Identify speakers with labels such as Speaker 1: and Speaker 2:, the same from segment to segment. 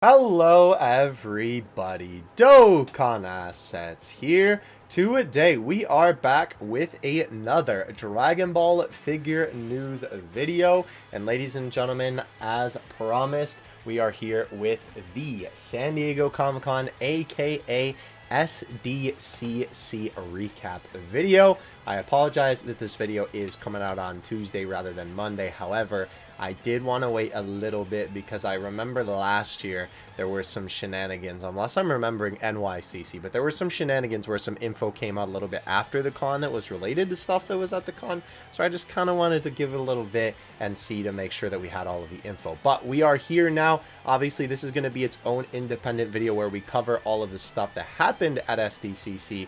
Speaker 1: Hello everybody, Dokkan Assets here. Today we are back with another Dragon Ball figure news video. And ladies and gentlemen, as promised, we are here with the San Diego Comic-Con, aka SDCC recap video. I apologize that this video is coming out on Tuesday rather than Monday. However, I did want to wait a little bit because I remember last year there were some shenanigans, unless I'm remembering NYCC, but there were some shenanigans where some info came out a little bit after the con that was related to stuff that was at the con. So I just kind of wanted to give it a little bit and see to make sure that we had all of the info. But we are here now. Obviously, this is going to be its own independent video where we cover all of the stuff that happened at SDCC.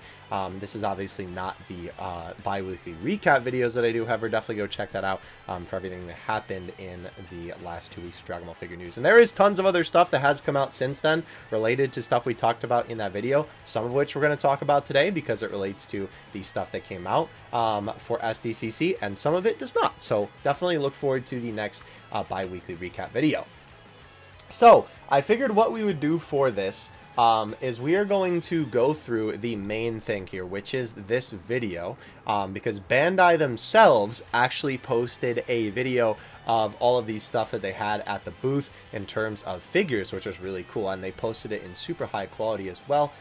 Speaker 1: This is obviously not the bi-weekly recap videos that I do. However, definitely go check that out for everything that happened in the last 2 weeks of Dragon Ball figure news. And there is tons of other stuff that has come out since then related to stuff we talked about in that video, some of which we're going to talk about today because it relates to the stuff that came out for SDCC, and some of it does not. So definitely look forward to the next bi-weekly recap video. So I figured what we would do for this is we are going to go through the main thing here, which is this video, because Bandai themselves actually posted a video of all of these stuff that they had at the booth in terms of figures, which was really cool, and they posted it in super high quality as well,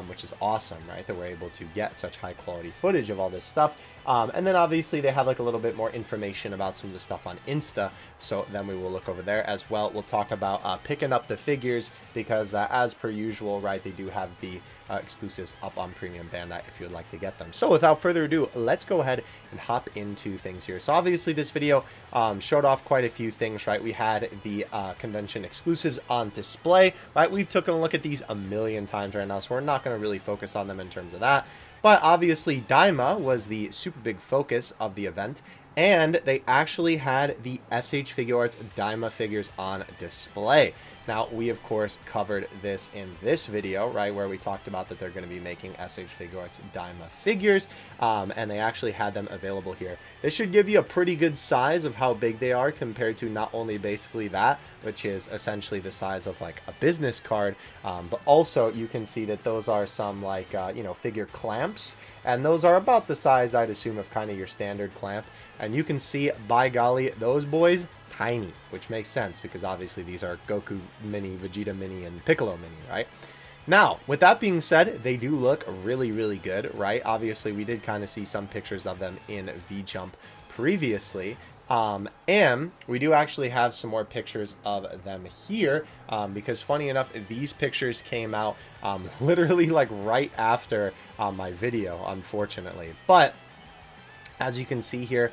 Speaker 1: which is awesome, right, that we're able to get such high quality footage of all this stuff. And then obviously they have like a little bit more information about some of the stuff on Insta, so then we will look over there as well. We'll talk about picking up the figures because as per usual, right, they do have the exclusives up on Premium Bandai if you would like to get them. So without further ado, let's go ahead and hop into things here. So obviously this video showed off quite a few things, right? We had the convention exclusives on display, right? We've taken a look at these a million times right now, so we're not going to really focus on them in terms of that. But obviously DAIMA was the super big focus of the event, and they actually had the SH Figuarts DAIMA figures on display. Now, we of course covered this in this video, right, where we talked about that they're going to be making SH Figuarts DAIMA figures, and they actually had them available here. This should give you a pretty good size of how big they are compared to not only basically that, which is essentially the size of like a business card, but also you can see that those are some like, you know, figure clamps, and those are about the size, I'd assume, of kind of your standard clamp. And you can see, by golly, those boys, tiny, which makes sense because obviously these are Goku Mini, Vegeta Mini, and Piccolo Mini, right? Now, with that being said, they do look really, really good, right? Obviously, we did kind of see some pictures of them in V-Jump previously, and we do actually have some more pictures of them here, because funny enough, these pictures came out literally like right after my video, unfortunately. But as you can see here,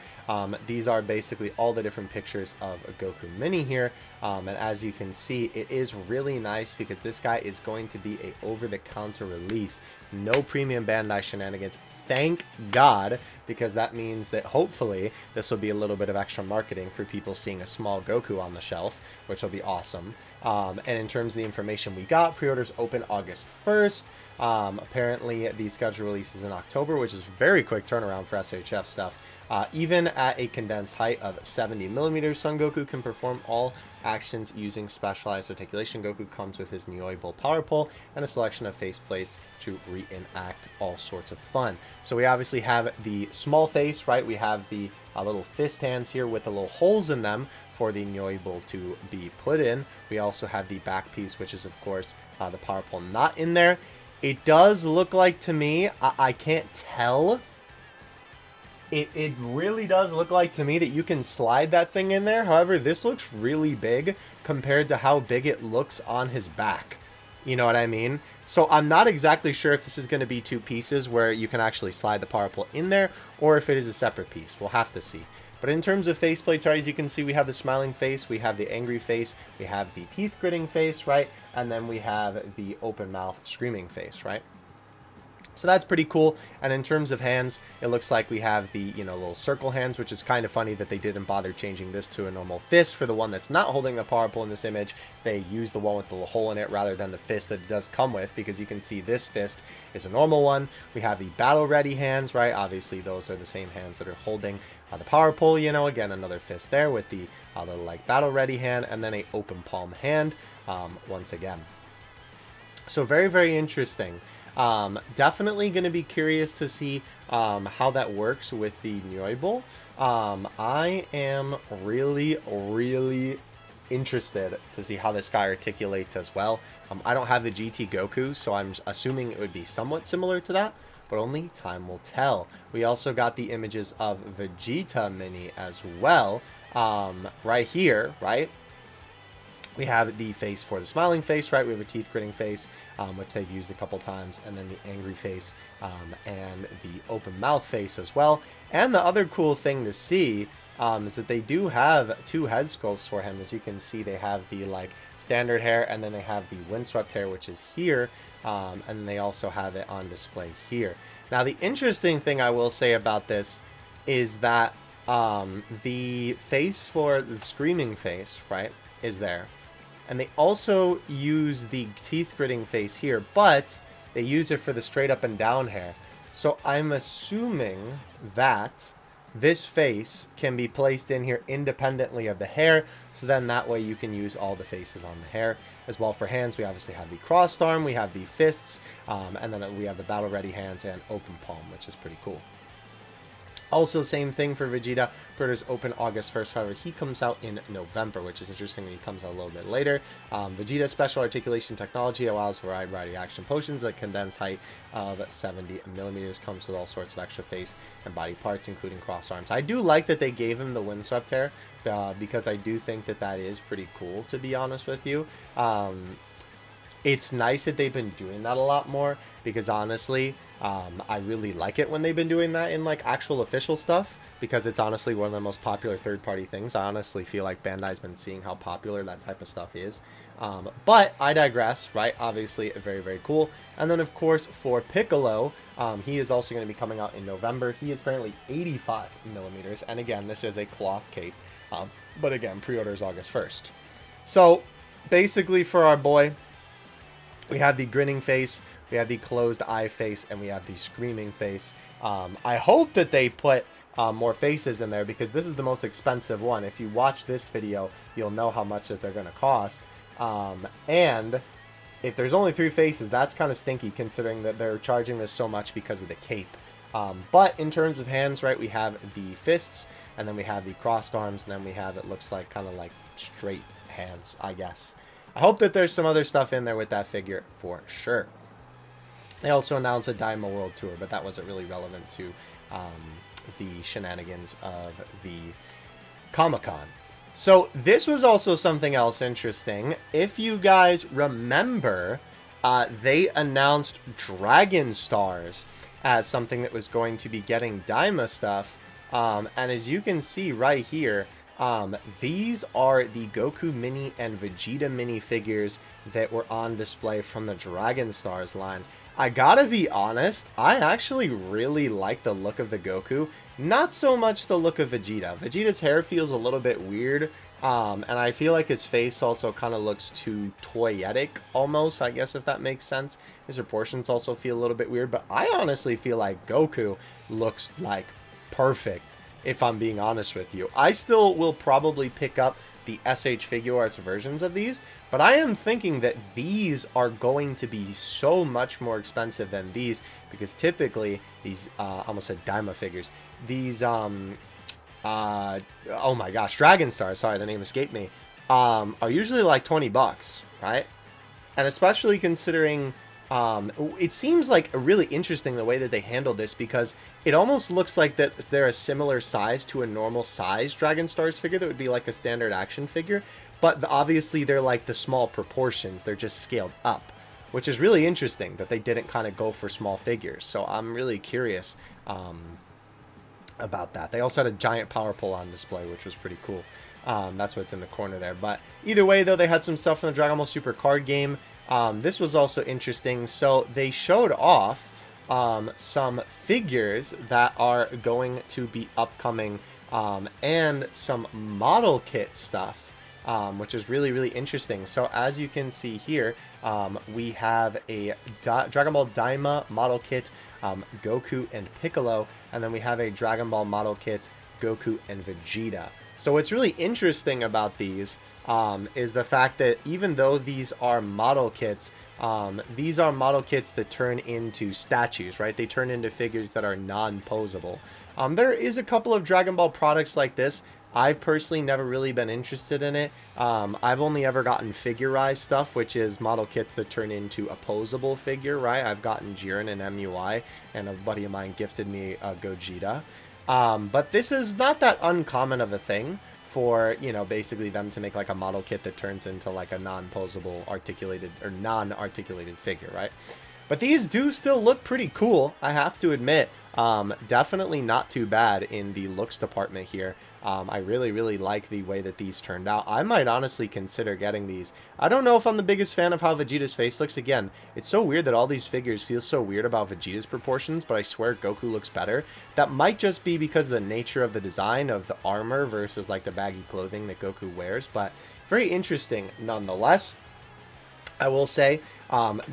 Speaker 1: these are basically all the different pictures of a Goku Mini here, and as you can see, it is really nice because this guy is going to be a over-the-counter release. No Premium Bandai shenanigans, thank God, because that means that hopefully this will be a little bit of extra marketing for people seeing a small Goku on the shelf, which will be awesome. And in terms of the information we got, pre-orders open August 1st. Apparently the schedule releases in October, which is very quick turnaround for SHF stuff. Even at a condensed height of 70 millimeters, Son Goku can perform all actions using specialized articulation. Goku comes with his Nyoibo power pole and a selection of faceplates to reenact all sorts of fun. So we obviously have the small face, right? We have the little fist hands here with the little holes in them for the Nyoibo to be put in. We also have the back piece, which is of course the power pole not in there. It does look like, to me, I can't tell. It really does look like to me that you can slide that thing in there. However, this looks really big compared to how big it looks on his back. You know what I mean? So I'm not exactly sure if this is going to be two pieces where you can actually slide the power pole in there, or if it is a separate piece. We'll have to see. But in terms of faceplates, as you can see, we have the smiling face, we have the angry face, we have the teeth gritting face, right? And then we have the open mouth screaming face, right? So that's pretty cool. And in terms of hands, it looks like we have the, you know, little circle hands, which is kind of funny that they didn't bother changing this to a normal fist for the one that's not holding the power pole in this image. They use the one with the little hole in it rather than the fist that it does come with, because you can see this fist is a normal one. We have the battle ready hands, right? Obviously, those are the same hands that are holding the power pole, you know, again, another fist there with the little like battle ready hand, and then a open palm hand once again. So very, very interesting. Definitely going to be curious to see how that works with the Nyoibol. I am really, really interested to see how this guy articulates as well. I don't have the GT Goku, so I'm assuming it would be somewhat similar to that, but only time will tell. We also got the images of Vegeta Mini as well, right here, right? We have the face for the smiling face, right? We have a teeth gritting face, which they've used a couple times, and then the angry face, and the open mouth face as well. And the other cool thing to see is that they do have two head sculpts for him. As you can see, they have the like standard hair, and then they have the windswept hair, which is here, and they also have it on display here. Now, the interesting thing I will say about this is that the face for the screaming face, right, is there. And they also use the teeth gritting face here, but they use it for the straight up and down hair. So I'm assuming that this face can be placed in here independently of the hair. So then that way you can use all the faces on the hair. As well for hands, we obviously have the crossed arm, we have the fists, and then we have the battle ready hands and open palm, which is pretty cool. Also, same thing for Vegeta. Predator's open August 1st. However, he comes out in November, which is interesting that he comes out a little bit later. Vegeta's special articulation technology allows a wide variety of action potions. A condensed height of 70 millimeters comes with all sorts of extra face and body parts, including cross arms. I do like that they gave him the windswept hair, because I do think that that is pretty cool, to be honest with you. It's nice that they've been doing that a lot more, because honestly, I really like it when they've been doing that in like actual official stuff, because it's honestly one of the most popular third-party things. I honestly feel like Bandai's been seeing how popular that type of stuff is. But I digress, right? Obviously, very, very cool. And then, of course, for Piccolo, he is also going to be coming out in November. He is currently 85 millimeters. And again, this is a cloth cape. But again, pre-orders August 1st. So, basically for our boy, we have the grinning face, we have the closed eye face, and we have the screaming face. I hope that they put more faces in there, because this is the most expensive one. If you watch this video, you'll know how much that they're going to cost. And if there's only 3 faces, that's kind of stinky, considering that they're charging this so much because of the cape. But in terms of hands, right, we have the fists, and then we have the crossed arms, and then we have, it looks like, kind of like straight hands, I guess. I hope that there's some other stuff in there with that figure for sure. They also announced a DAIMA World Tour, but that wasn't really relevant to the shenanigans of the Comic-Con. So this was also something else interesting. If you guys remember, they announced Dragon Stars as something that was going to be getting DAIMA stuff. And as you can see right here, these are the Goku Mini and Vegeta Mini figures that were on display from the Dragon Stars line. I gotta be honest, I actually really like the look of the Goku. Not so much the look of Vegeta. Vegeta's hair feels a little bit weird, and I feel like his face also kind of looks too toyetic, almost, I guess, if that makes sense. His proportions also feel a little bit weird, but I honestly feel like Goku looks like perfect, if I'm being honest with you. I still will probably pick up the SH FIGUARTS versions of these, but I am thinking that these are going to be so much more expensive than these, because typically these, almost said DAIMA figures, these, oh my gosh, Dragon Stars, sorry, the name escaped me, are usually like 20 bucks, right? And especially considering, it seems like really interesting the way that they handled this, because it almost looks like that they're a similar size to a normal size Dragon Stars figure that would be like a standard action figure, but obviously they're like the small proportions, they're just scaled up, which is really interesting that they didn't kind of go for small figures. So I'm really curious about that. They also had a giant power pole on display, which was pretty cool. That's what's in the corner there. But either way, though, they had some stuff from the Dragon Ball Super card game. This was also interesting. So they showed off some figures that are going to be upcoming, and some model kit stuff, which is really, really interesting. So as you can see here, we have a Dragon Ball DAIMA model kit, Goku and Piccolo, and then we have a Dragon Ball model kit, Goku and Vegeta. So what's really interesting about these is the fact that even though these are model kits that turn into statues, right? They turn into figures that are non-posable. There is a couple of Dragon Ball products like this. I've personally never really been interested in it. I've only ever gotten figurized stuff, which is model kits that turn into a posable figure, right? I've gotten Jiren and MUI, and a buddy of mine gifted me Gogeta. But this is not that uncommon of a thing for, you know, basically them to make like a model kit that turns into like a non-posable articulated or non-articulated figure, right? But these do still look pretty cool, I have to admit. Definitely not too bad in the looks department here. I really, really like the way that these turned out. I might honestly consider getting these. I don't know if I'm the biggest fan of how Vegeta's face looks. Again, it's so weird that all these figures feel so weird about Vegeta's proportions, but I swear Goku looks better. That might just be because of the nature of the design of the armor versus like the baggy clothing that Goku wears, but very interesting nonetheless. I will say,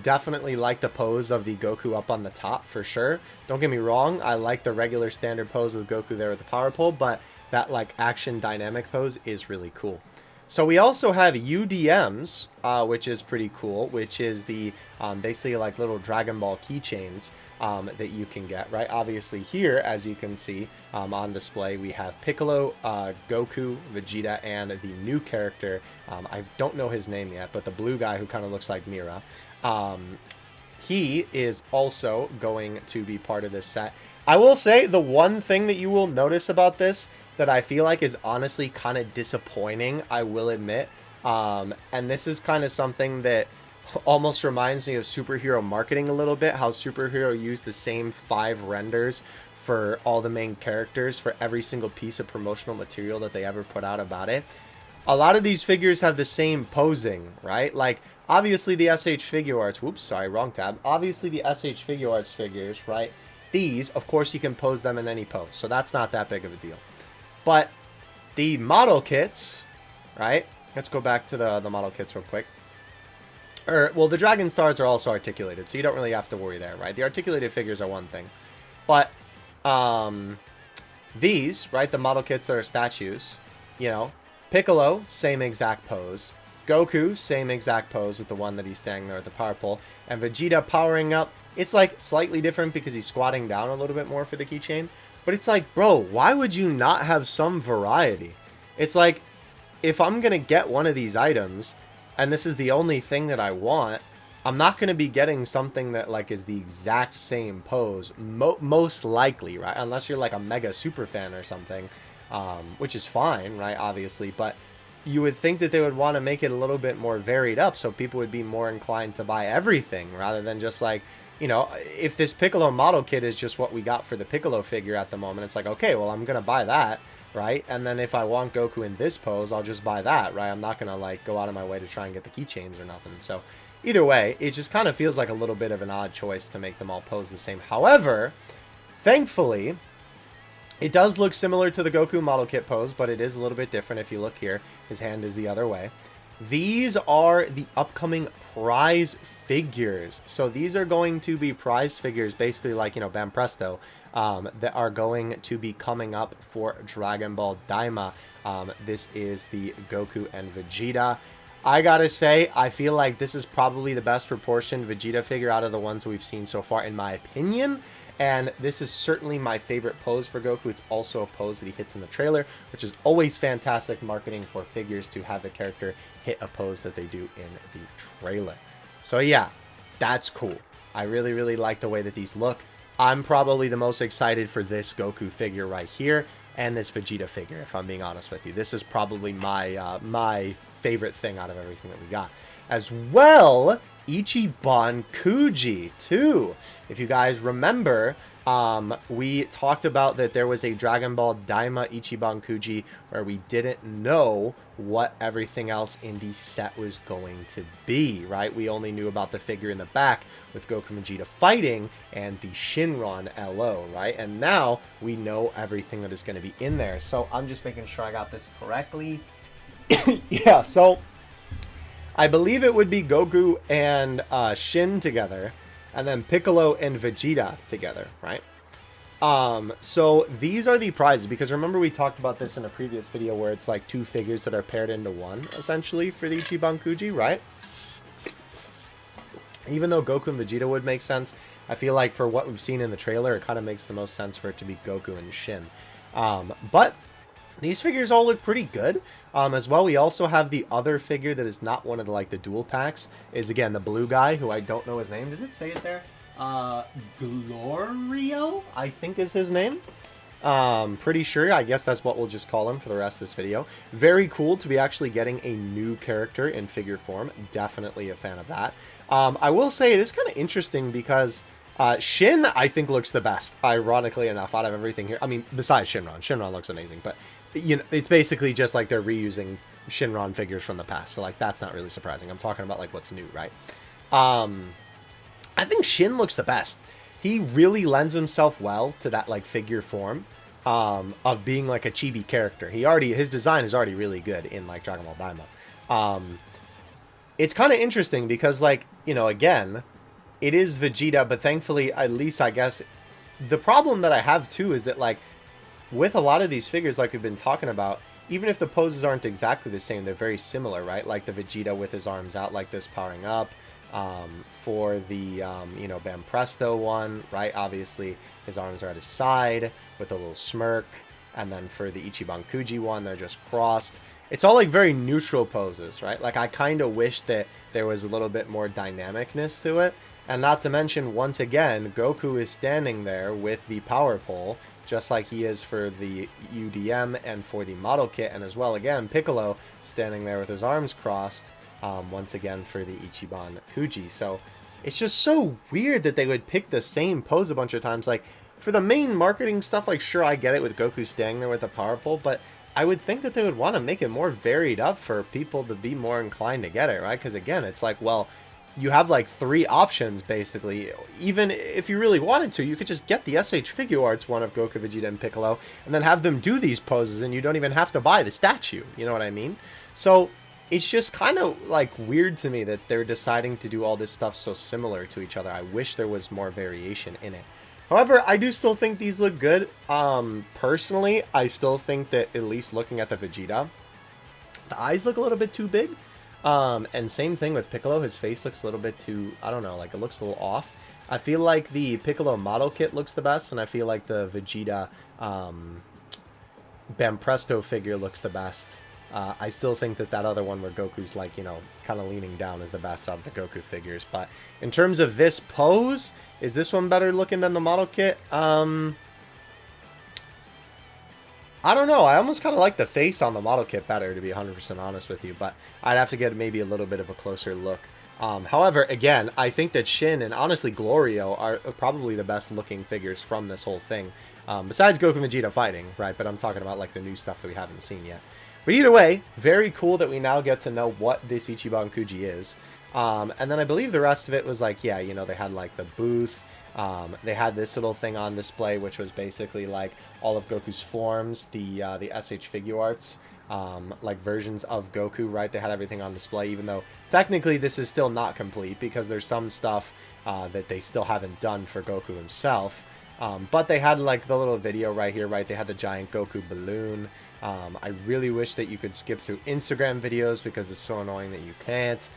Speaker 1: definitely like the pose of the Goku up on the top for sure. Don't get me wrong, I like the regular standard pose with Goku there with the power pole, but that like action dynamic pose is really cool. So we also have UDMs, which is pretty cool, which is the basically like little Dragon Ball keychains that you can get, right? Obviously here, as you can see on display, we have Piccolo, Goku, Vegeta, and the new character. I don't know his name yet, but the blue guy who kind of looks like Mira. He is also going to be part of this set. I will say the one thing that you will notice about this that I feel like is honestly kind of disappointing, I will admit, and this is kind of something that almost reminds me of superhero marketing a little bit, how superhero used the same 5 renders for all the main characters for every single piece of promotional material that they ever put out about it. A lot of these figures have the same posing, right? Like, obviously the SH Figuarts, whoops, sorry, wrong tab. Obviously the SH Figuarts figures, right? These, of course, you can pose them in any pose, so that's not that big of a deal. But the model kits, right? Let's go back to the model kits real quick. Well, the Dragon Stars are also articulated, so you don't really have to worry there, right? The articulated figures are one thing. But these, right, the model kits that are statues, you know, Piccolo, same exact pose. Goku, same exact pose with the one that he's standing there with the power pole. And Vegeta powering up. It's like slightly different because he's squatting down a little bit more for the keychain. But it's like, bro, why would you not have some variety? It's like, if I'm going to get one of these items, and this is the only thing that I want, I'm not going to be getting something that like is the exact same pose, most likely, right? Unless you're like a mega super fan or something, which is fine, right? Obviously, but you would think that they would want to make it a little bit more varied up so people would be more inclined to buy everything rather than just like, you know, if this Piccolo model kit is just what we got for the Piccolo figure at the moment, it's like, okay, well, I'm going to buy that, right? And then if I want Goku in this pose, I'll just buy that, right? I'm not going to, like, go out of my way to try and get the keychains or nothing. So, either way, it just kind of feels like a little bit of an odd choice to make them all pose the same. However, thankfully, it does look similar to the Goku model kit pose, but it is a little bit different. If you look here, his hand is the other way. These are the upcoming prize figures. So these are going to be prize figures, basically like, you know, Bam Presto, that are going to be coming up for Dragon Ball DAIMA. This is the Goku and Vegeta. I gotta say, I feel like this is probably the best proportioned Vegeta figure out of the ones we've seen so far, in my opinion. And this is certainly my favorite pose for Goku. It's also a pose that he hits in the trailer, which is always fantastic marketing for figures to have the character hit a pose that they do in the trailer. So yeah, that's cool. I really, really like the way that these look. I'm probably the most excited for this Goku figure right here and this Vegeta figure, if I'm being honest with you. This is probably my my favorite thing out of everything that we got. As well, Ichiban Kuji too. If you guys remember, We talked about that there was a Dragon Ball Daima Ichiban Kuji where we didn't know what everything else in the set was going to be, right? We only knew about the figure in the back with Goku and Vegeta fighting and the Shinron LO, right? And now we know everything that is going to be in there. So I'm just making sure I got this correctly. Yeah, so I believe it would be Goku and Shin together, and then Piccolo and Vegeta together, right? So these are the prizes, because remember we talked about this in a previous video where it's like two figures that are paired into one, essentially, for the Ichiban Kuji, right? Even though Goku and Vegeta would make sense, I feel like for what we've seen in the trailer, it kind of makes the most sense for it to be Goku and Shin. But these figures all look pretty good. As well, we also have the other figure that is not one of the, like, the dual packs. Is, again, the blue guy, who I don't know his name. Does it say it there? Glorio, I think is his name. Pretty sure. I guess that's what we'll just call him for the rest of this video. Very cool to be actually getting a new character in figure form. Definitely a fan of that. I will say it is kind of interesting because Shin, I think, looks the best, ironically enough, out of everything here. I mean, besides Shinron. Shinron looks amazing, but you know, it's basically just like they're reusing Shinron figures from the past, so like that's not really surprising. I'm talking about like what's new, right? I think Shin looks the best. He really lends himself well to that like figure form of being like a chibi character. His design is already really good in like Dragon Ball Daima. It's kind of interesting because, like, you know, again, it is Vegeta, but thankfully, at least I guess the problem that I have too is that, like, with a lot of these figures, like we've been talking about, even if the poses aren't exactly the same, they're very similar, right? Like the Vegeta with his arms out like this, powering up. For the, you know, Bam Presto one, right? Obviously, his arms are at his side with a little smirk. And then for the Ichiban Kuji one, they're just crossed. It's all like very neutral poses, right? Like I kind of wish that there was a little bit more dynamicness to it. And not to mention, once again, Goku is standing there with the power pole, just like he is for the UDM and for the model kit. And as well, again, Piccolo standing there with his arms crossed, once again for the Ichiban Kuji. So it's just so weird that they would pick the same pose a bunch of times. Like, for the main marketing stuff, like, sure, I get it with Goku standing there with the power pole, but I would think that they would want to make it more varied up for people to be more inclined to get it, right? Because, again, it's like, well, you have, like, 3 options, basically. Even if you really wanted to, you could just get the SH FIGUARTS one of Goku, Vegeta, and Piccolo, and then have them do these poses, and you don't even have to buy the statue. You know what I mean? So it's just kind of, like, weird to me that they're deciding to do all this stuff so similar to each other. I wish there was more variation in it. However, I do still think these look good. Personally, I still think that, at least looking at the Vegeta, the eyes look a little bit too big. And same thing with Piccolo. His face looks a little bit too, I don't know, like, it looks a little off. I feel like the Piccolo model kit looks the best, and I feel like the Vegeta Bam Presto figure looks the best. I still think that other one where Goku's, like, you know, kind of leaning down is the best out of the Goku figures. But in terms of this pose, is this one better looking than the model kit? I don't know. I almost kind of like the face on the model kit better, to be 100% honest with you. But I'd have to get maybe a little bit of a closer look. However, again, I think that Shin and, honestly, Glorio are probably the best looking figures from this whole thing. Besides Goku and Vegeta fighting, right? But I'm talking about, like, the new stuff that we haven't seen yet. But either way, very cool that we now get to know what this Ichiban Kuji is. And then I believe the rest of it was like, yeah, you know, they had like the booth. They had this little thing on display, which was basically like all of Goku's forms, the SH FIGUARTS, like versions of Goku, right? They had everything on display, even though technically this is still not complete because there's some stuff that they still haven't done for Goku himself. But they had like the little video right here, right? They had the giant Goku balloon. I really wish that you could skip through Instagram videos because it's so annoying that you can't.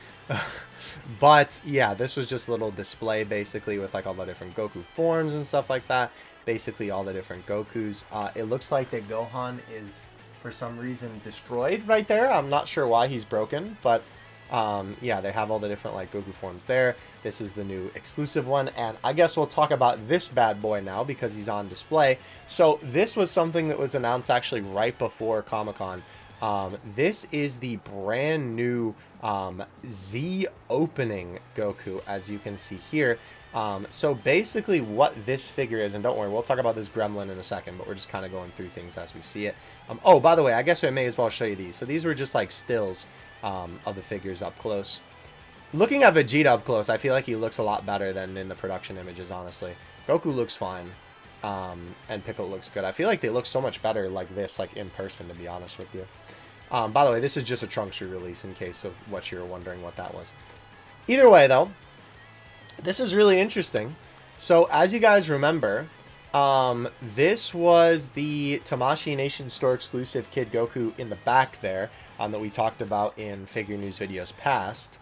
Speaker 1: But yeah, this was just a little display basically with like all the different Goku forms and stuff like that. Basically all the different Gokus. It looks like that Gohan is for some reason destroyed right there. I'm not sure why he's broken, but yeah, they have all the different like Goku forms there. This is the new exclusive one, and I guess we'll talk about this bad boy now because he's on display. So this was something that was announced actually right before Comic-Con. This is the brand new Z opening Goku, as you can see here. So basically what this figure is, and don't worry, we'll talk about this gremlin in a second, but we're just kind of going through things as we see it. Oh, by the way, I guess I may as well show you these. So these were just like stills of the figures up close. Looking at Vegeta up close, I feel like he looks a lot better than in the production images, honestly. Goku looks fine, and Piccolo looks good. I feel like they look so much better like this, like in person, to be honest with you. By the way, this is just a Trunks re-release in case of what you were wondering what that was. Either way, though, this is really interesting. So, as you guys remember, this was the Tamashii Nation store exclusive Kid Goku in the back there that we talked about in Figure News videos past.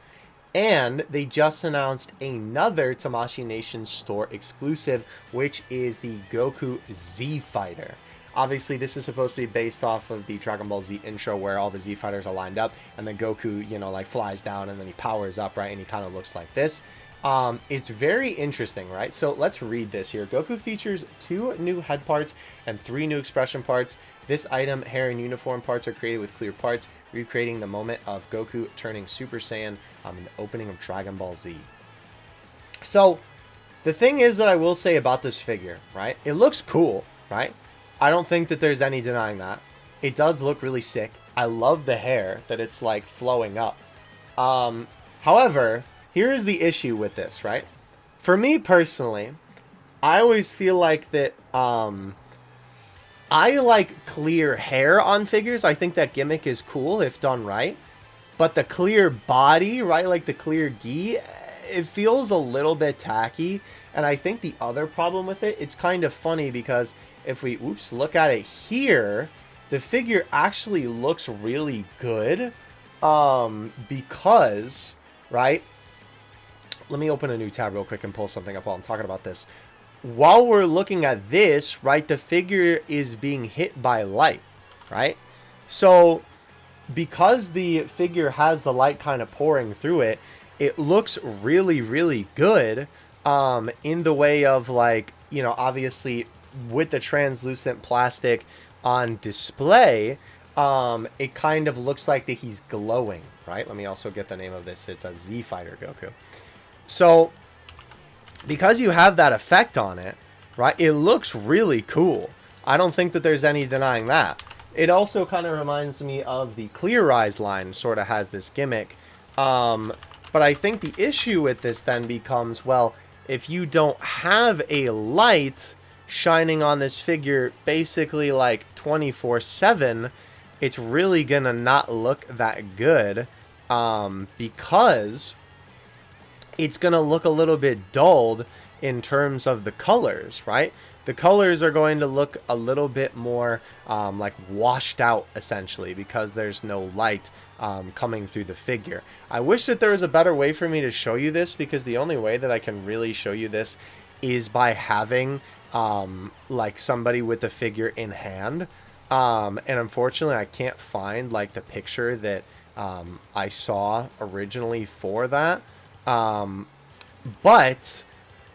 Speaker 1: And they just announced another Tamashii Nation store exclusive, which is the Goku Z Fighter. Obviously, this is supposed to be based off of the Dragon Ball Z intro where all the Z Fighters are lined up, and then Goku, you know, like flies down and then he powers up, right? And he kind of looks like this. It's very interesting, right? So let's read this here. Goku features 2 new head parts and 3 new expression parts. This item, hair and uniform parts are created with clear parts, recreating the moment of Goku turning Super Saiyan in the opening of Dragon Ball Z. So the thing is that I will say about this figure, right? It looks cool, right? I don't think that there's any denying that. It does look really sick. I love the hair that it's like flowing up. However, here's the issue with this, right? For me personally, I always feel like that I like clear hair on figures. I think that gimmick is cool if done right. But the clear body, right, like the clear gi, it feels a little bit tacky. And I think the other problem with it, it's kind of funny because if we, look at it here, the figure actually looks really good. Because, right, let me open a new tab real quick and pull something up while I'm talking about this. While we're looking at this, right, the figure is being hit by light, right? So because the figure has the light kind of pouring through it, it looks really, really good in the way of, like, you know, obviously with the translucent plastic on display, it kind of looks like that he's glowing, right? Let me also get the name of this. It's a Z Fighter Goku. So because you have that effect on it, right, it looks really cool. I don't think that there's any denying that. It also kind of reminds me of the Clear Eyes line, sort of has this gimmick. But I think the issue with this then becomes, well, if you don't have a light shining on this figure basically like 24/7, it's really gonna not look that good, because it's gonna look a little bit dulled in terms of the colors, right? The colors are going to look a little bit more like washed out, essentially, because there's no light coming through the figure. I wish that there was a better way for me to show you this, because the only way that I can really show you this is by having like somebody with the figure in hand. And unfortunately, I can't find like the picture that I saw originally for that. But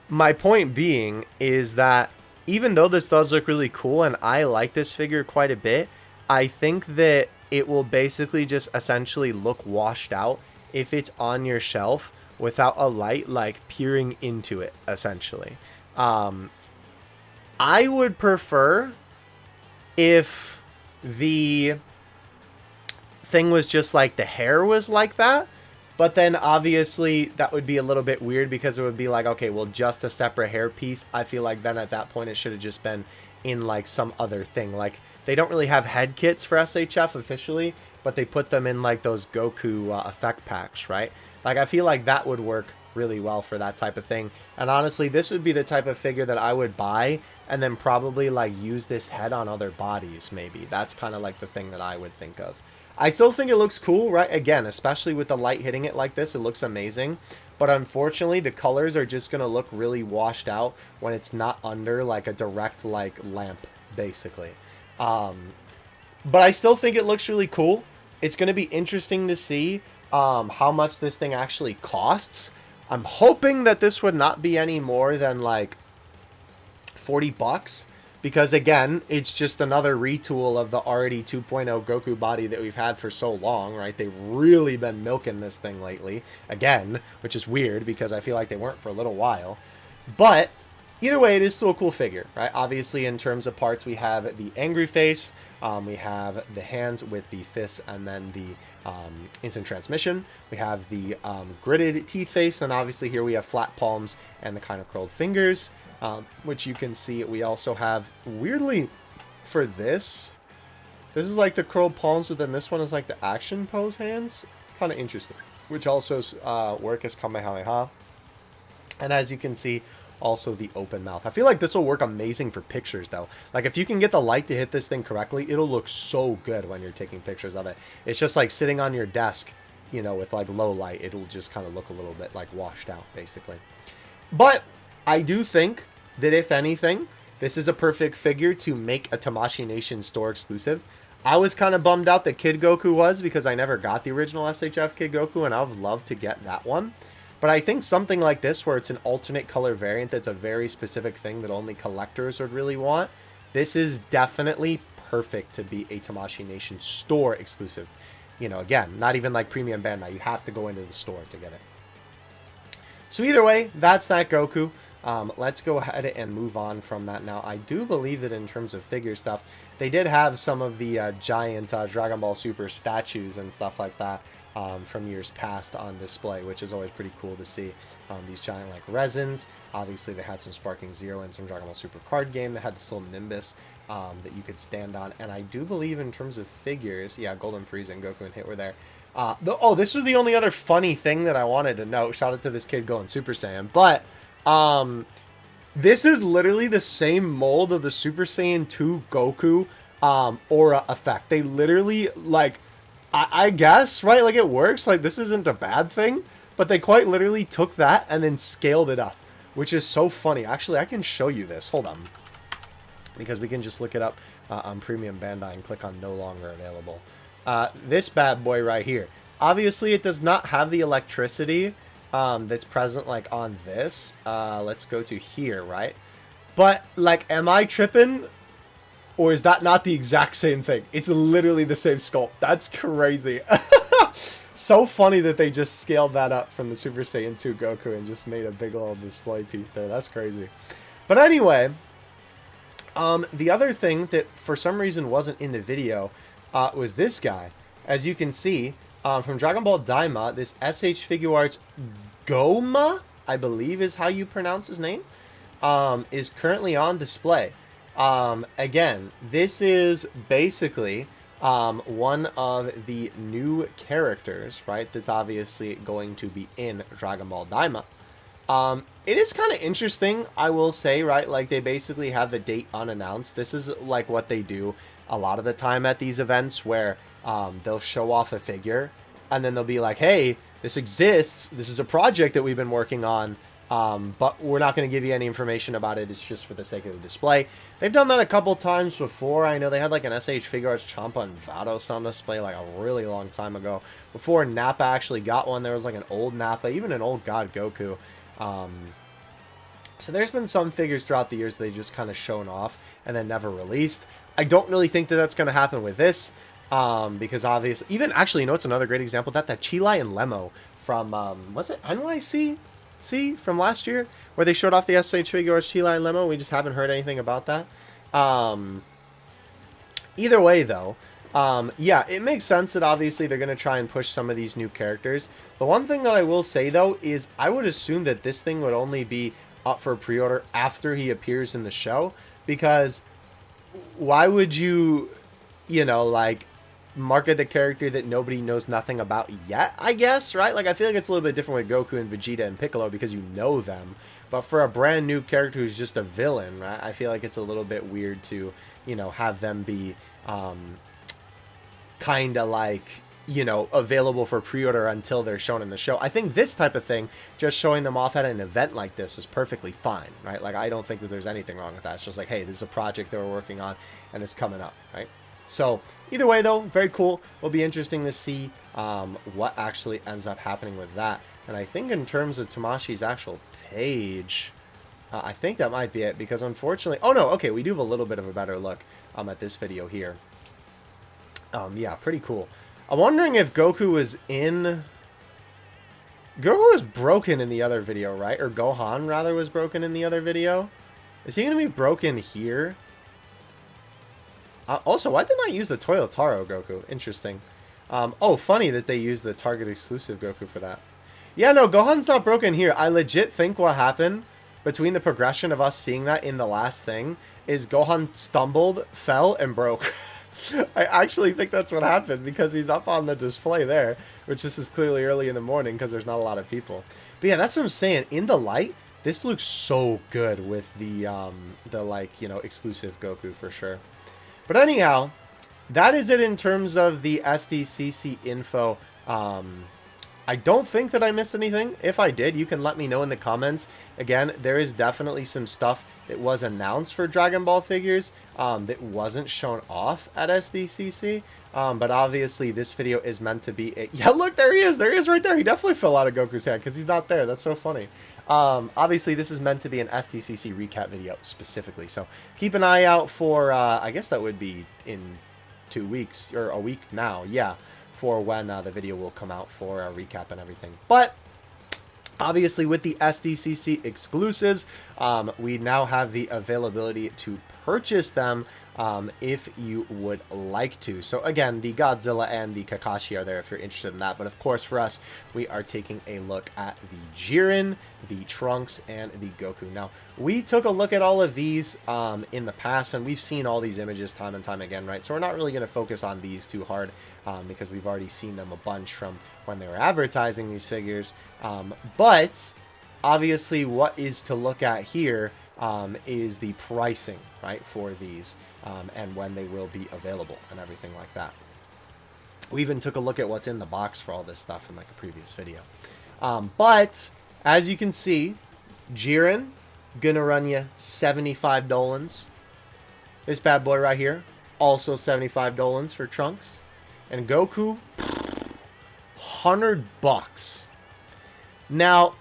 Speaker 1: my point being is that even though this does look really cool and I like this figure quite a bit, I think that it will basically just essentially look washed out if it's on your shelf without a light like peering into it, essentially. I would prefer if the thing was just like the hair was like that. But then obviously that would be a little bit weird, because it would be like, okay, well, just a separate hair piece. I feel like then at that point it should have just been in like some other thing. Like they don't really have head kits for SHF officially, but they put them in like those Goku effect packs, right? Like I feel like that would work really well for that type of thing. And honestly, this would be the type of figure that I would buy and then probably like use this head on other bodies, maybe. That's kind of like the thing that I would think of. I still think it looks cool, right? Again, especially with the light hitting it like this, it looks amazing. But unfortunately, the colors are just going to look really washed out when it's not under like a direct like lamp, basically. But I still think it looks really cool. It's going to be interesting to see how much this thing actually costs. I'm hoping that this would not be any more than like $40. Because, again, it's just another retool of the already 2.0 Goku body that we've had for so long, right? They've really been milking this thing lately, again, which is weird because I feel like they weren't for a little while. But either way, it is still a cool figure, right? Obviously, in terms of parts, we have the angry face, we have the hands with the fists, and then the instant transmission. We have the gridded teeth face, then obviously here we have flat palms and the kind of curled fingers, which you can see. We also have, weirdly, for this is like the curled palms, but then this one is like the action pose hands. Kind of interesting. Which also work as Kamehameha. And as you can see, also the open mouth. I feel like this will work amazing for pictures, though. Like, if you can get the light to hit this thing correctly, it'll look so good when you're taking pictures of it. It's just like sitting on your desk, you know, with like low light. It'll just kind of look a little bit like washed out, basically. But I do think that, if anything, this is a perfect figure to make a Tamashii Nation store exclusive. I was kind of bummed out that Kid Goku was, because I never got the original SHF Kid Goku, and I would love to get that one. But I think something like this, where it's an alternate color variant that's a very specific thing that only collectors would really want, this is definitely perfect to be a Tamashii Nation store exclusive. You know, again, not even like Premium Bandai. You have to go into the store to get it. So either way, that's that Goku. Let's go ahead and move on from that now. I do believe that in terms of figure stuff, they did have some of the giant Dragon Ball Super statues and stuff like that from years past on display, which is always pretty cool to see. These giant like resins. Obviously, they had some Sparking Zero and some Dragon Ball Super card game. They had this little Nimbus that you could stand on. And I do believe in terms of figures, yeah, Golden Frieza and Goku and Hit were there. This was the only other funny thing that I wanted to note. Shout out to this kid going Super Saiyan. But this is literally the same mold of the Super Saiyan 2 Goku aura effect. They literally, like, I guess, right? Like, it works. Like, this isn't a bad thing. But they quite literally took that and then scaled it up, which is so funny. Actually, I can show you this. Hold on. Because we can just look it up on Premium Bandai and click on No Longer Available. This bad boy right here. Obviously, it does not have the electricity that's present, like, on this. Let's go to here, right? But, like, am I tripping? Or is that not the exact same thing? It's literally the same sculpt. That's crazy. So funny that they just scaled that up from the Super Saiyan 2 Goku and just made a big old display piece there. That's crazy. But anyway, the other thing that for some reason wasn't in the video was this guy. As you can see, from Dragon Ball DAIMA, this SH FIGUARTS GOMA, I believe is how you pronounce his name, is currently on display. Again, this is basically one of the new characters, right, that's obviously going to be in Dragon Ball DAIMA. It is kind of interesting, I will say, right, like, they basically have the date unannounced. This is, like, what they do a lot of the time at these events, where they'll show off a figure, and then they'll be like, hey, this exists, this is a project that we've been working on, but we're not going to give you any information about it. It's just for the sake of the display. They've done that a couple times before. I know they had like an SH FIGUARTS Champa and Vados on display like a really long time ago. Before Nappa actually got one, there was like an old Nappa, even an old God Goku. So there's been some figures throughout the years they just kind of shown off and then never released. I don't really think that that's going to happen with this, because obviously, even actually, you know, it's another great example that Chilai and Lemo from, was it NYC? From last year, where they showed off the SH FIGUARTS Chilai and Lemo. We just haven't heard anything about that. Either way, though, yeah, it makes sense that obviously they're going to try and push some of these new characters. The one thing that I will say, though, is I would assume that this thing would only be up for pre-order after he appears in the show, because why would you, you know, like, market the character that nobody knows nothing about yet, I guess, right? Like, I feel like it's a little bit different with Goku and Vegeta and Piccolo because you know them. But for a brand new character who's just a villain, right, I feel like it's a little bit weird to, you know, have them be kind of like, you know, available for pre-order until they're shown in the show. I think this type of thing, just showing them off at an event like this, is perfectly fine, right? Like, I don't think that there's anything wrong with that. It's just like, hey, this is a project that we're working on and it's coming up, right? So, either way, though, very cool. It'll be interesting to see what actually ends up happening with that. And I think in terms of Tamashi's actual page, I think that might be it. Because, unfortunately... Oh, no, okay, we do have a little bit of a better look at this video here. Yeah, pretty cool. I'm wondering if Goku was in... Goku was broken in the other video, right? Or Gohan, rather, was broken in the other video. Is he going to be broken here? Also, why didn't I use the Toyotaro Goku? Interesting. Oh, funny that they used the Target exclusive Goku for that. Yeah, no, Gohan's not broken here. I legit think what happened between the progression of us seeing that in the last thing is Gohan stumbled, fell, and broke. I actually think that's what happened because he's up on the display there, which this is clearly early in the morning because there's not a lot of people. But yeah, that's what I'm saying. In the light, this looks so good with the like, you know, exclusive Goku for sure. But anyhow, that is it in terms of the SDCC info. I don't think that I missed anything. If I did, you can let me know in the comments. Again, there is definitely some stuff that was announced for Dragon Ball figures that wasn't shown off at SDCC. But obviously, this video is meant to be... Yeah, look, there he is. There he is right there. He definitely fell out of Goku's hand because he's not there. That's so funny. Obviously, this is meant to be an SDCC recap video specifically. So keep an eye out for... I guess that would be in 2 weeks or a week now. Yeah. For when the video will come out for a recap and everything. But obviously with the SDCC exclusives, we now have the availability to purchase them if you would like to. So again, the Godzilla and the Kakashi are there if you're interested in that. But of course, for us, we are taking a look at the Jiren, the Trunks, and the Goku. Now, we took a look at all of these in the past, and we've seen all these images time and time again, right? So we're not really going to focus on these too hard because we've already seen them a bunch from when they were advertising these figures. But obviously, what is to look at here is the pricing, right, for these and when they will be available and everything like that. We even took a look at what's in the box for all this stuff in like a previous video. But as you can see, Jiren gonna run you $75. This bad boy right here, also $75 for Trunks. And Goku, $100. Now,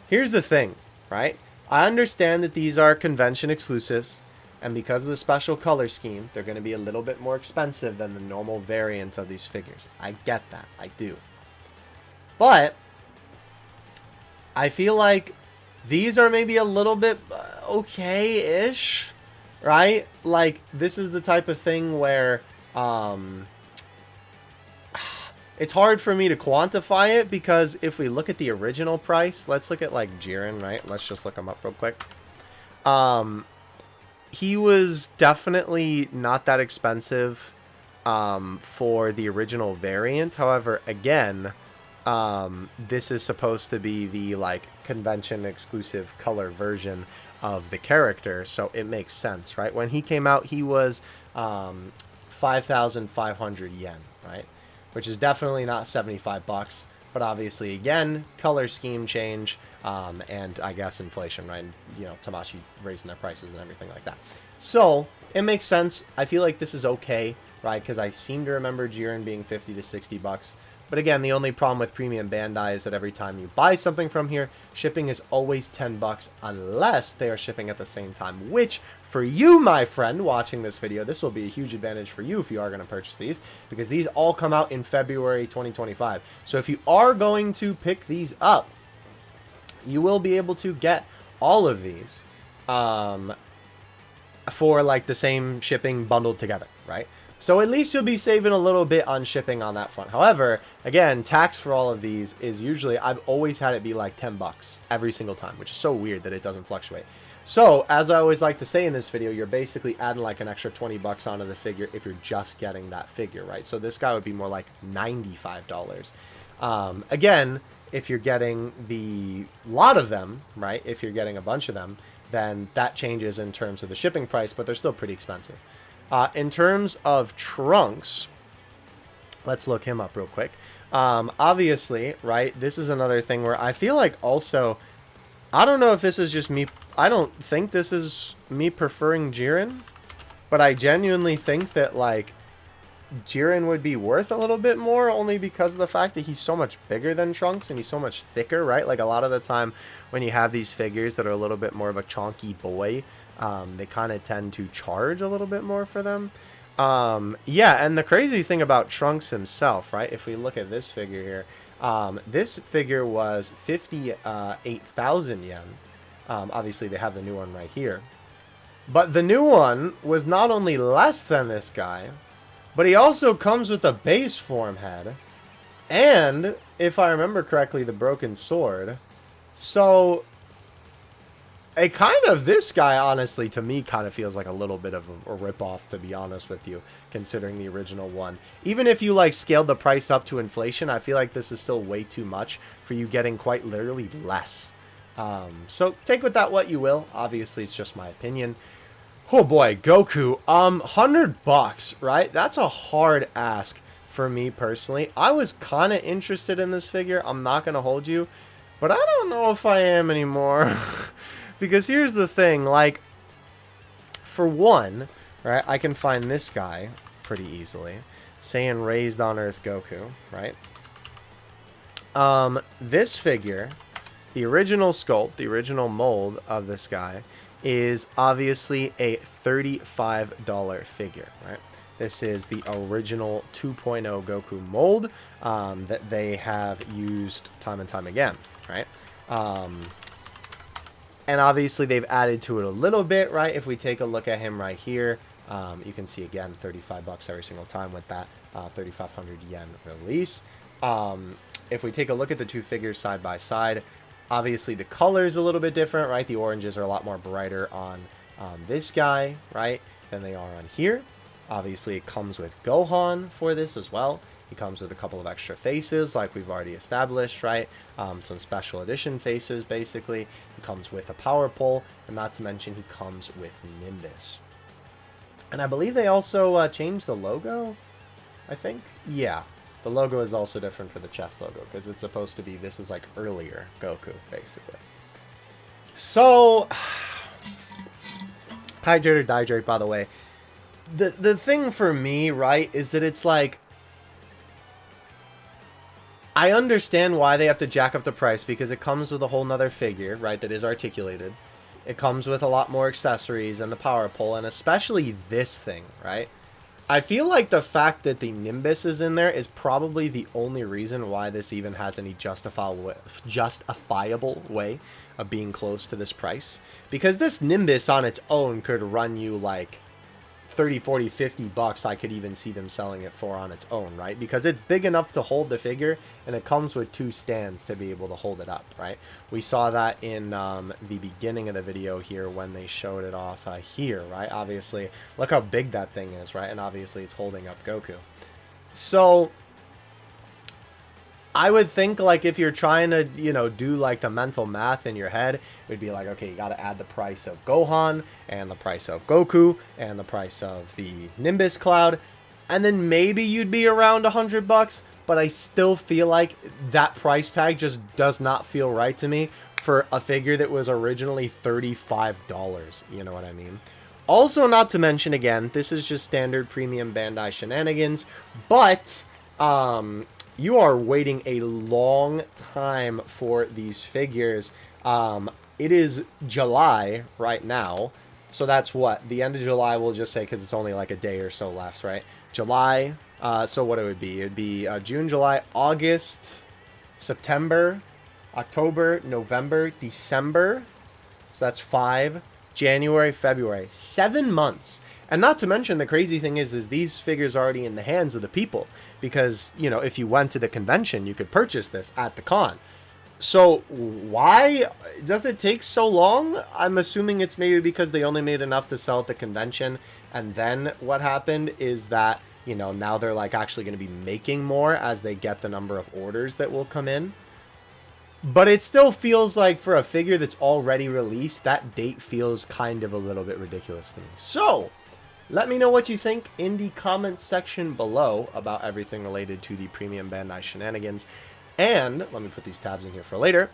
Speaker 1: here's the thing, right? I understand that these are convention exclusives, and because of the special color scheme, they're going to be a little bit more expensive than the normal variants of these figures. I get that. I do. But I feel like these are maybe a little bit okay-ish, right? Like, this is the type of thing where it's hard for me to quantify it because if we look at the original price, let's look at like Jiren, right? Let's just look him up real quick. He was definitely not that expensive for the original variant. However, again, this is supposed to be the like convention exclusive color version of the character, so it makes sense, right? When he came out, he was 5,500 yen, right? Which is definitely not $75, but obviously, again, color scheme change, and I guess inflation, right? And, you know, Tamashii raising their prices and everything like that. So, it makes sense. I feel like this is okay, right? Because I seem to remember Jiren being 50 to $60. But again, the only problem with Premium Bandai is that every time you buy something from here, shipping is always $10 unless they are shipping at the same time, which for you, my friend, watching this video, this will be a huge advantage for you if you are going to purchase these, because these all come out in February 2025. So if you are going to pick these up, you will be able to get all of these for like the same shipping bundled together, right? So at least you'll be saving a little bit on shipping on that front. However, again, tax for all of these is usually, I've always had it be like $10 every single time, which is so weird that it doesn't fluctuate. So, as I always like to say in this video, you're basically adding like an extra $20 onto the figure if you're just getting that figure, right? So this guy would be more like $95. Again, if you're getting the lot of them, right? If you're getting a bunch of them, then that changes in terms of the shipping price, but they're still pretty expensive. In terms of Trunks, let's look him up real quick. Obviously, right, this is another thing where I feel like also, I don't know if this is just me, I don't think this is me preferring Jiren, but I genuinely think that, like, Jiren would be worth a little bit more only because of the fact that he's so much bigger than Trunks and he's so much thicker, right? Like, a lot of the time when you have these figures that are a little bit more of a chonky boy, they kind of tend to charge a little bit more for them. Yeah, and the crazy thing about Trunks himself, right? If we look at this figure here, This figure was 58,000 yen. Obviously, they have the new one right here. But the new one was not only less than this guy, but he also comes with a base form head. And, if I remember correctly, the broken sword. So, this guy, honestly, to me, kind of feels like a little bit of a ripoff, to be honest with you, considering the original one. Even if you, like, scaled the price up to inflation, I feel like this is still way too much for you getting quite literally less. So, take with that what you will. Obviously, it's just my opinion. Oh, boy, Goku. $100, right? That's a hard ask for me, personally. I was kind of interested in this figure. I'm not going to hold you. But I don't know if I am anymore. Because here's the thing, like, for one, right, I can find this guy pretty easily. Saiyan Raised on Earth Goku, right? This figure, the original sculpt, the original mold of this guy, is obviously a $35 figure, right? This is the original 2.0 Goku mold that they have used time and time again, right? And obviously, they've added to it a little bit, right? If we take a look at him right here, you can see, again, $35 every single time with that 3,500 yen release. If we take a look at the two figures side by side, obviously, the color is a little bit different, right? The oranges are a lot more brighter on this guy, right, than they are on here. Obviously, it comes with Gohan for this as well. He comes with a couple of extra faces, like we've already established, right? Some special edition faces, basically. He comes with a power pole, and not to mention he comes with Nimbus. And I believe they also changed the logo, I think? Yeah, the logo is also different for the chest logo, because it's supposed to be, this is like earlier Goku, basically. So, hydrate or dihydrate, by the way. The thing for me, right, is that it's like, I understand why they have to jack up the price, because it comes with a whole nother figure, right, that is articulated. It comes with a lot more accessories and the power pole, and especially this thing, right? I feel like the fact that the Nimbus is in there is probably the only reason why this even has any justifiable way of being close to this price. Because this Nimbus on its own could run you like 30, 40, 50 bucks. I could even see them selling it for on its own, right? Because it's big enough to hold the figure, and it comes with two stands to be able to hold it up, right? We saw that in the beginning of the video here when they showed it off here, right? Obviously, look how big that thing is, right? And obviously, it's holding up Goku. So, I would think, like, if you're trying to, you know, do, like, the mental math in your head, it would be like, okay, you got to add the price of Gohan, and the price of Goku, and the price of the Nimbus Cloud, and then maybe you'd be around $100, but I still feel like that price tag just does not feel right to me for a figure that was originally $35, you know what I mean? Also, not to mention, again, this is just standard premium Bandai shenanigans, but, you are waiting a long time for these figures. It is July right now. So that's what? The end of July, we'll just say, because it's only like a day or so left, right? July. So what it would be? It would be June, July, August, September, October, November, December. So that's 5. January, February. 7 months. And not to mention, the crazy thing is these figures are already in the hands of the people. Because, you know, if you went to the convention, you could purchase this at the con. So, why does it take so long? I'm assuming it's maybe because they only made enough to sell at the convention. And then what happened is that, you know, now they're, like, actually going to be making more as they get the number of orders that will come in. But it still feels like for a figure that's already released, that date feels kind of a little bit ridiculous to me. So, let me know what you think in the comments section below about everything related to the premium Bandai shenanigans. And, let me put these tabs in here for later.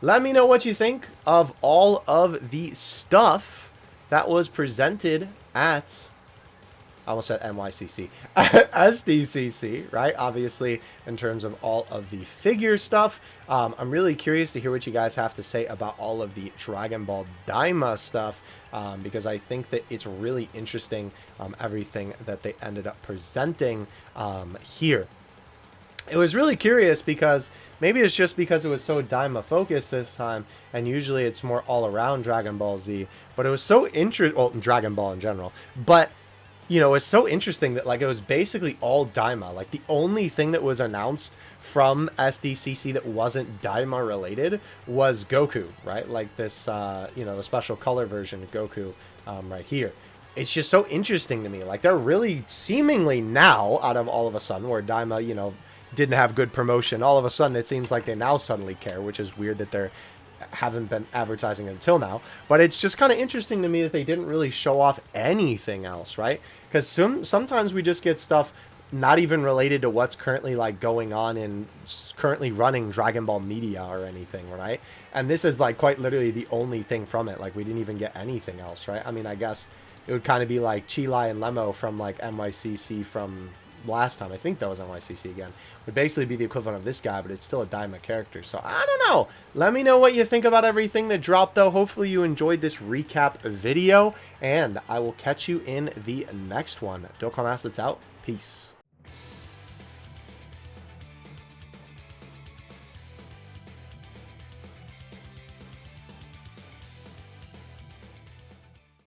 Speaker 1: Let me know what you think of all of the stuff that was presented at, I almost said NYCC, SDCC, right? Obviously, in terms of all of the figure stuff. I'm really curious to hear what you guys have to say about all of the Dragon Ball DAIMA stuff, because I think that it's really interesting, everything that they ended up presenting here. it was really curious because maybe it's just because it was so Daima focused this time, and usually it's more all around Dragon Ball Z. But it was so interesting, well, Dragon Ball in general. But you know, it's so interesting that like it was basically all Daima. Like the only thing that was announced from SDCC that wasn't Daima related was Goku, right? Like this, you know, the special color version of Goku right here. It's just so interesting to me. Like they're really seemingly now, out of all of a sudden, where Daima, you know, didn't have good promotion, all of a sudden it seems like they now suddenly care, which is weird that they're haven't been advertising until now. But it's just kind of interesting to me that they didn't really show off anything else, right? Because sometimes we just get stuff not even related to what's currently like going on in currently running Dragon Ball media or anything, right? And this is like quite literally the only thing from it. Like we didn't even get anything else, right? I mean, I guess it would kind of be like Chilai and Lemo from like NYCC from last time. I think that was NYCC again. Would basically be the equivalent of this guy, but it's still a Daima character. So I don't know. Let me know what you think about everything that dropped, though. Hopefully you enjoyed this recap video, and I will catch you in the next one. Dokkan Assets out. Peace.